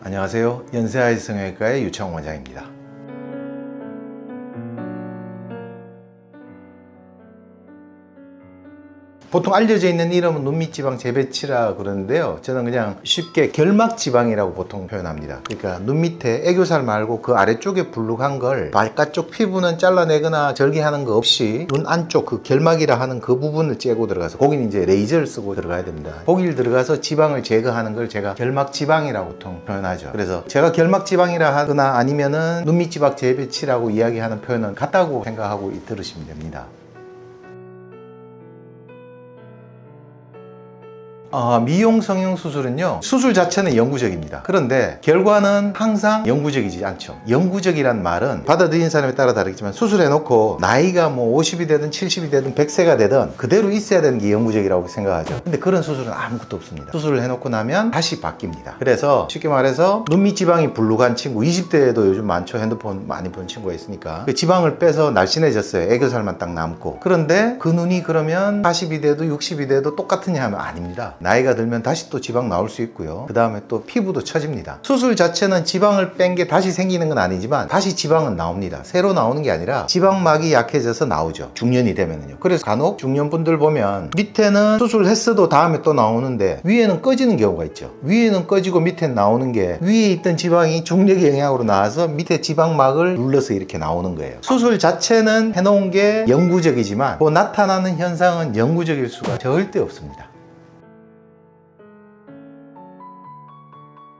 안녕하세요. 연세아이즈 성형외과의 유창 원장입니다. 보통 알려져 있는 이름은 눈밑지방 재배치라 그러는데요, 저는 그냥 쉽게 결막지방이라고 보통 표현합니다. 그러니까 눈 밑에 애교살 말고 그 아래쪽에 불룩한 걸 바깥쪽 피부는 잘라내거나 절개하는 거 없이 눈 안쪽 그 결막이라 하는 그 부분을 째고 들어가서, 거기는 이제 레이저를 쓰고 들어가야 됩니다. 거기를 들어가서 지방을 제거하는 걸 제가 결막지방이라고 보통 표현하죠. 그래서 제가 결막지방이라 하거나 아니면은 눈밑지방 재배치라고 이야기하는 표현은 같다고 생각하고 들으시면 됩니다. 미용 성형 수술은요, 수술 자체는 영구적입니다. 그런데 결과는 항상 영구적이지 않죠. 영구적이란 말은 받아들인 사람에 따라 다르겠지만, 수술해놓고 나이가 뭐 50이 되든 70이 되든 100세가 되든 그대로 있어야 되는 게 영구적이라고 생각하죠. 근데 그런 수술은 아무것도 없습니다. 수술을 해놓고 나면 다시 바뀝니다. 그래서 쉽게 말해서 눈밑 지방이 불룩한 친구, 20대에도 요즘 많죠. 핸드폰 많이 본 친구가 있으니까. 그 지방을 빼서 날씬해졌어요. 애교살만 딱 남고. 그런데 그 눈이 그러면 40이 돼도 60이 돼도 똑같으냐 하면 아닙니다. 나이가 들면 다시 또 지방 나올 수 있고요. 그 다음에 또 피부도 처집니다. 수술 자체는 지방을 뺀 게 다시 생기는 건 아니지만 다시 지방은 나옵니다. 새로 나오는 게 아니라 지방막이 약해져서 나오죠. 중년이 되면은요. 그래서 간혹 중년분들 보면 밑에는 수술했어도 다음에 또 나오는데 위에는 꺼지는 경우가 있죠. 위에는 꺼지고 밑에는 나오는 게, 위에 있던 지방이 중력의 영향으로 나와서 밑에 지방막을 눌러서 이렇게 나오는 거예요. 수술 자체는 해놓은 게 영구적이지만 그 나타나는 현상은 영구적일 수가 절대 없습니다.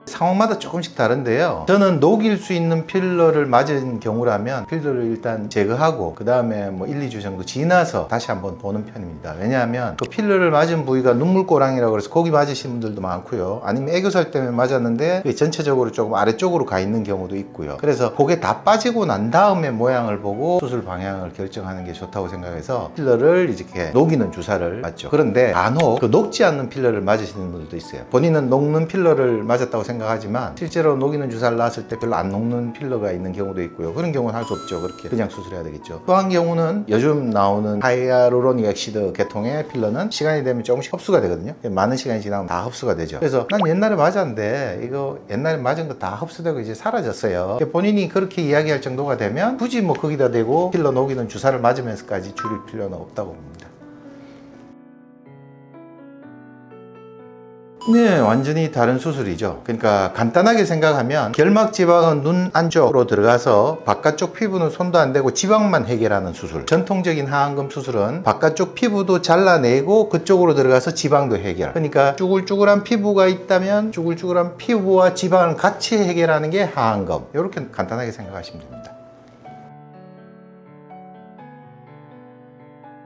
상황마다 조금씩 다른데요, 저는 녹일 수 있는 필러를 맞은 경우라면 필러를 일단 제거하고 그 다음에 뭐 1, 2주 정도 지나서 다시 한번 보는 편입니다. 왜냐하면 그 필러를 맞은 부위가 눈물꼬랑이라고 해서 거기 맞으신 분들도 많고요, 아니면 애교살 때문에 맞았는데 전체적으로 조금 아래쪽으로 가 있는 경우도 있고요. 그래서 그게 다 빠지고 난 다음에 모양을 보고 수술 방향을 결정하는 게 좋다고 생각해서 필러를 이렇게 녹이는 주사를 맞죠. 그런데 간혹 그 녹지 않는 필러를 맞으시는 분들도 있어요. 본인은 녹는 필러를 맞았다고 생각하지만 실제로 녹이는 주사를 놨을 때 별로 안 녹는 필러가 있는 경우도 있고요. 그런 경우는 할 수 없죠. 그렇게 그냥 수술해야 되겠죠. 또 한 경우는 요즘 나오는 하이아루로닉 액시드 계통의 필러는 시간이 되면 조금씩 흡수가 되거든요. 많은 시간이 지나면 다 흡수가 되죠. 그래서 난 옛날에 맞았는데 이거 옛날에 맞은 거 다 흡수되고 이제 사라졌어요. 본인이 그렇게 이야기할 정도가 되면 굳이 뭐 거기다 대고 필러 녹이는 주사를 맞으면서까지 줄일 필요는 없다고 봅니다. 네, 완전히 다른 수술이죠. 그러니까 간단하게 생각하면 결막지방은 눈 안쪽으로 들어가서 바깥쪽 피부는 손도 안 대고 지방만 해결하는 수술. 전통적인 하안검 수술은 바깥쪽 피부도 잘라내고 그쪽으로 들어가서 지방도 해결. 그러니까 쭈글쭈글한 피부가 있다면 쭈글쭈글한 피부와 지방을 같이 해결하는 게 하안검. 이렇게 간단하게 생각하시면 됩니다.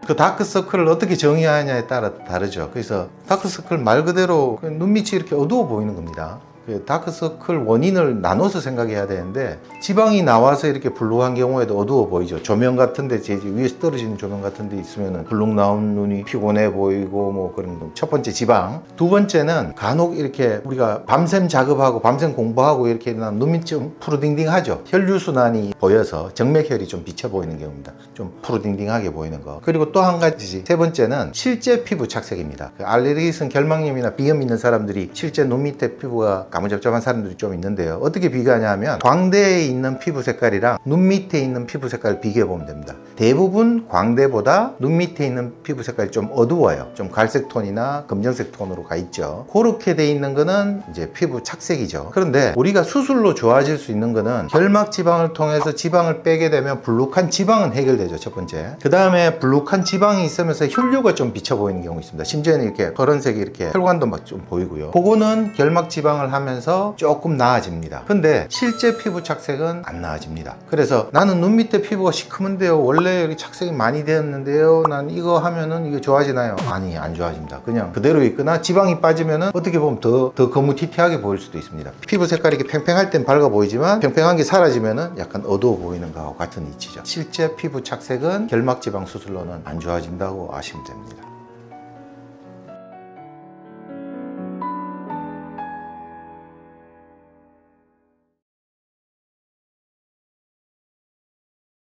그 다크서클을 어떻게 정의하느냐에 따라 다르죠. 그래서 다크서클 말 그대로 눈밑이 이렇게 어두워 보이는 겁니다. 다크서클 원인을 나눠서 생각해야 되는데, 지방이 나와서 이렇게 불룩한 경우에도 어두워 보이죠. 조명 같은데, 제 위에서 떨어지는 조명 같은데 있으면 불룩 나온 눈이 피곤해 보이고 뭐 그런 거. 첫 번째 지방. 두 번째는 간혹 이렇게 우리가 밤샘 작업하고 밤샘 공부하고 이렇게 눈밑이 좀 푸르딩딩하죠. 혈류순환이 보여서 정맥혈이 좀 비쳐 보이는 경우입니다. 좀 푸르딩딩하게 보이는 거. 그리고 또 한 가지, 세 번째는 실제 피부 착색입니다. 알레르기성 결막염이나 비염 있는 사람들이 실제 눈 밑에 피부가 가무잡잡한 사람들이 좀 있는데요, 어떻게 비교하냐 하면 광대에 있는 피부 색깔이랑 눈 밑에 있는 피부 색깔을 비교해 보면 됩니다. 대부분 광대보다 눈 밑에 있는 피부 색깔이 좀 어두워요. 좀 갈색 톤이나 검정색 톤으로 가 있죠. 그렇게 돼 있는 거는 이제 피부 착색이죠. 그런데 우리가 수술로 좋아질 수 있는 거는 결막 지방을 통해서 지방을 빼게 되면 불룩한 지방은 해결되죠. 첫 번째. 그 다음에 불룩한 지방이 있으면서 혈류가 좀 비쳐 보이는 경우 있습니다. 심지어는 이렇게 파란색이 이렇게 혈관도 막 좀 보이고요. 그거는 결막 지방을 하면서 조금 나아집니다. 근데 실제 피부 착색은 안 나아집니다. 그래서 나는 눈 밑에 피부가 시커먼데요, 원래 여기 착색이 많이 되었는데요, 난 이거 하면은 이게 좋아지나요? 아니, 안 좋아집니다. 그냥 그대로 있거나 지방이 빠지면은 어떻게 보면 더 거무튀튀하게 보일 수도 있습니다. 피부 색깔이 이렇게 팽팽할 땐 밝아 보이지만 팽팽한 게 사라지면은 약간 어두워 보이는 거하고 같은 이치죠. 실제 피부 착색은 결막 지방 수술로는 안 좋아진다고 아시면 됩니다.